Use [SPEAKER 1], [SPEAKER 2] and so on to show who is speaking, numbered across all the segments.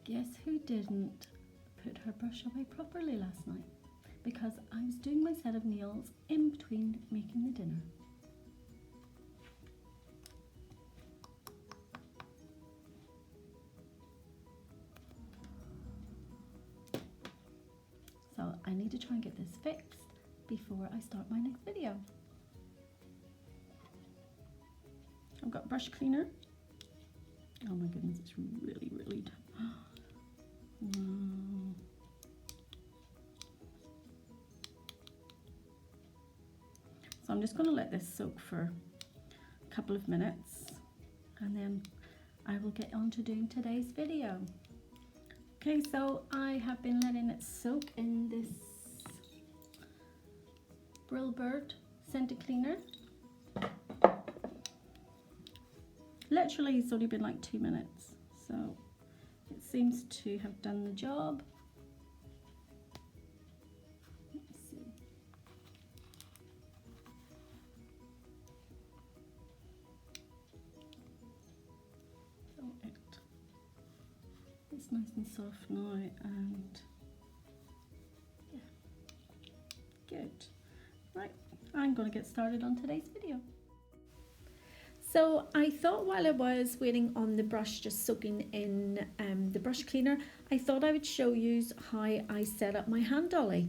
[SPEAKER 1] Guess who didn't put her brush away properly last night? Because I was doing my set of nails in between making the dinner. So I need to try and get this fixed before I start my next video. I've got brush cleaner. Oh my goodness, it's really, really tough. Wow. So I'm just going to let this soak for a couple of minutes and then I will get on to doing today's video. Okay, so I have been letting it soak in this Brill Bird scented cleaner. Literally it's only been like 2 minutes, so it seems to have done the job. Let's see. So it's nice and soft now, and yeah, good. Right, I'm going to get started on today's video. So I thought while I was waiting on the brush just soaking in the brush cleaner, I thought I would show you how I set up my Handolly.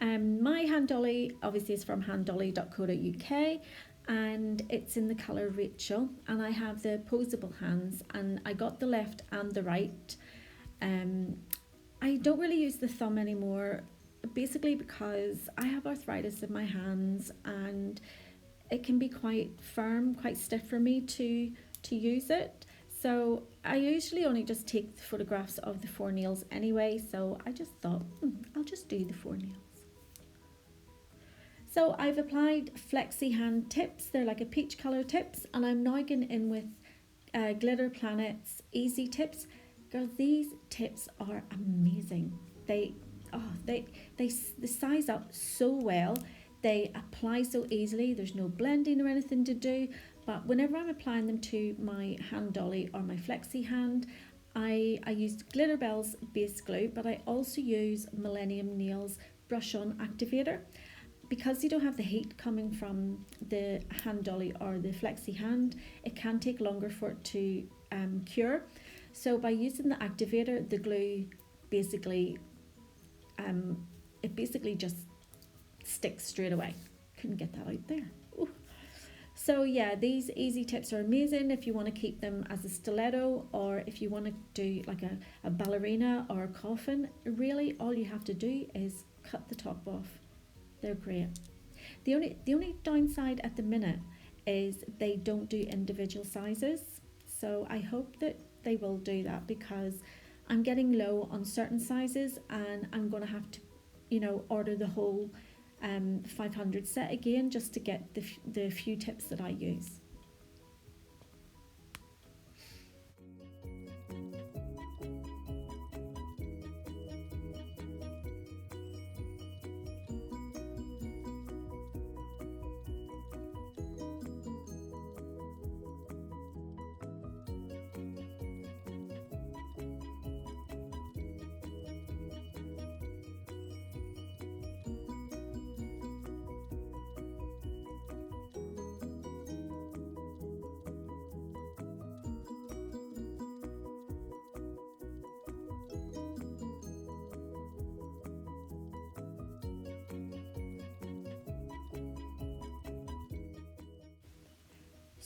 [SPEAKER 1] My Handolly obviously is from handolly.co.uk and it's in the colour Rachel, and I have the posable hands, and I got the left and the right. I don't really use the thumb anymore, basically because I have arthritis in my hands and it can be quite firm, quite stiff for me to use it. So I usually only just take the photographs of the 4 nails anyway, so I just thought, I'll just do the 4 nails. So I've applied Flexi Hand tips, they're like a peach colour tips, and I'm now going in with Glitter Planet's Easy Tips. Girls, these tips are amazing. They size up so well. They apply so easily, there's no blending or anything to do, but whenever I'm applying them to my Handolly or my Flexi Hand, I use Glitter Bell's base glue, but I also use Millennium Nails Brush On Activator. Because you don't have the heat coming from the Handolly or the Flexi Hand, it can take longer for it to cure. So by using the activator, the glue basically, it basically just sticks straight away. Couldn't get that out there. Ooh. So yeah, these easy tips are amazing if you want to keep them as a stiletto, or if you want to do like a ballerina or a coffin. Really all you have to do is cut the top off. They're great. The only downside at the minute is they don't do individual sizes, so I hope that they will do that, because I'm getting low on certain sizes and I'm going to have to, you know, order the whole 500 set again just to get the few tips that I use.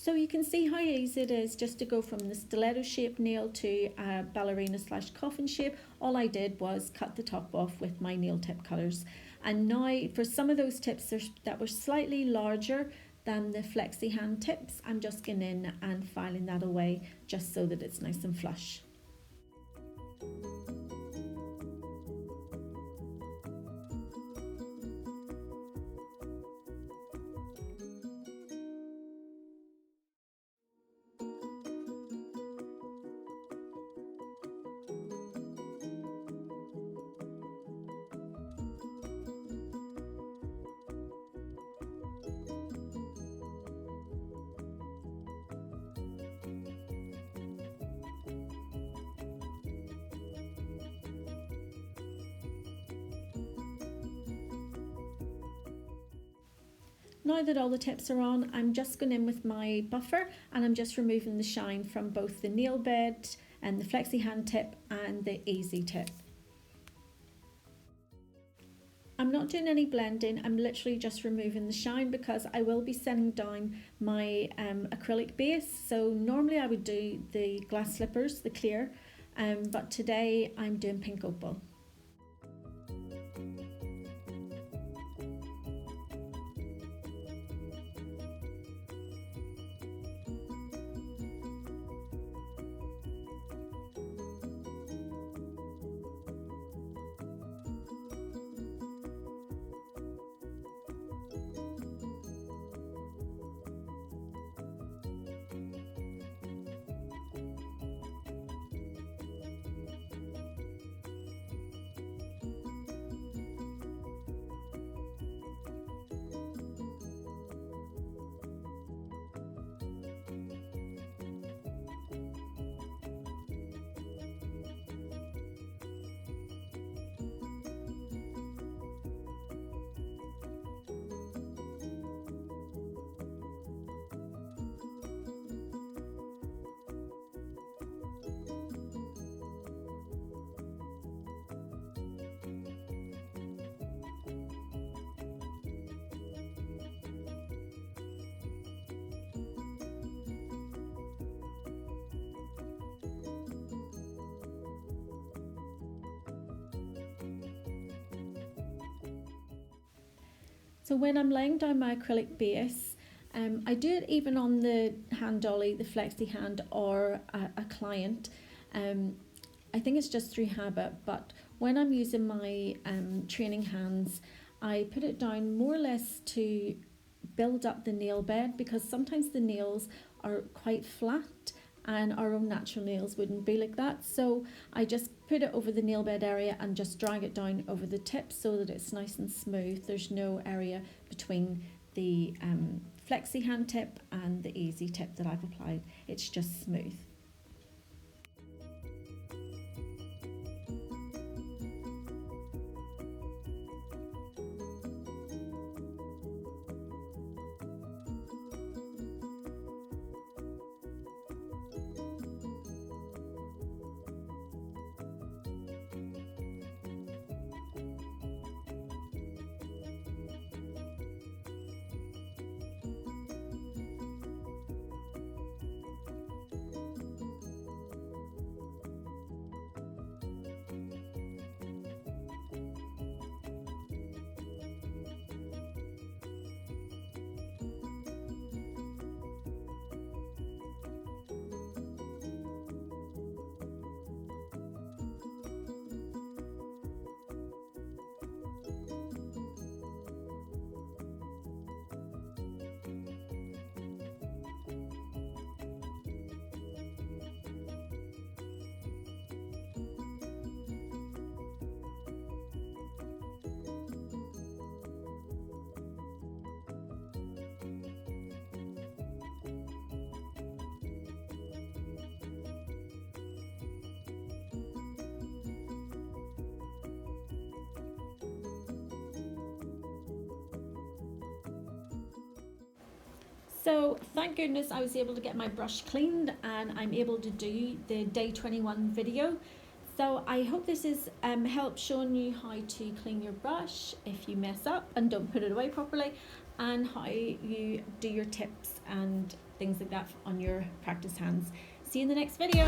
[SPEAKER 1] So you can see how easy it is just to go from the stiletto shaped nail to a ballerina / coffin shape. All I did was cut the top off with my nail tip cutters. And now for some of those tips that were slightly larger than the Flexi Hand tips, I'm just going in and filing that away just so that it's nice and flush. Now that all the tips are on, I'm just going in with my buffer and I'm just removing the shine from both the nail bed and the flexi hand tip and the easy tip. I'm not doing any blending, I'm literally just removing the shine because I will be sending down my acrylic base. So normally I would do the glass slippers, the clear, but today I'm doing pink opal. So when I'm laying down my acrylic base, I do it even on the Handolly, the flexi hand, or a client. I think it's just through habit, but when I'm using my training hands, I put it down more or less to build up the nail bed, because sometimes the nails are quite flat and our own natural nails wouldn't be like that. So I just put it over the nail bed area and just drag it down over the tip so that it's nice and smooth. There's no area between the flexi hand tip and the easy tip that I've applied. It's just smooth. So thank goodness I was able to get my brush cleaned and I'm able to do the day 21 video. So I hope this has helped showing you how to clean your brush if you mess up and don't put it away properly, and how you do your tips and things like that on your practice hands. See you in the next video.